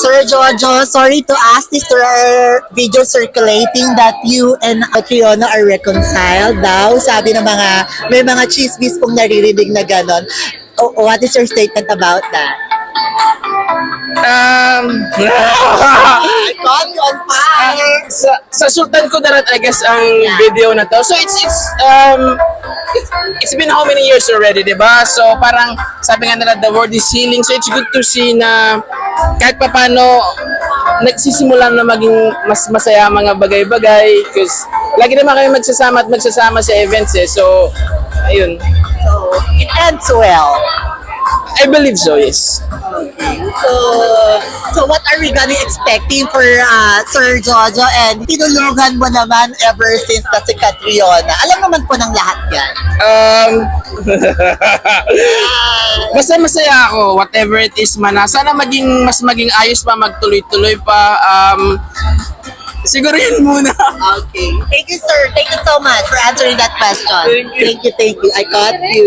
Sir Jojo, sorry to ask this to our video circulating that you and Catriona are reconciled daw. Sabi ng may mga chismis pong naririnig na ganon. What is your statement about that? I caught you on fire! Sa Sultan Kudarat, I guess, ang video na to. So, it's been how many years already, di ba? So, parang sabi nga nila, the world is healing. So, it's good to see na kahit papano, nagsisimula na maging mas masaya mga bagay-bagay. Because lagi naman kami magsasama at magsasama sa events eh. So, ayun. So, it ends well. I believe so, yes. So what are we gonna expecting for Sir Jojo? And tinulugan mo naman ever since na si Catriona. Alam naman po ng lahat yan. Basta masaya ako, whatever it is man. Sana mas maging ayos pa, magtuloy-tuloy pa. Siguro yun muna. Okay. Thank you, sir. Thank you so much for answering that question. Thank you. Thank you. I got you.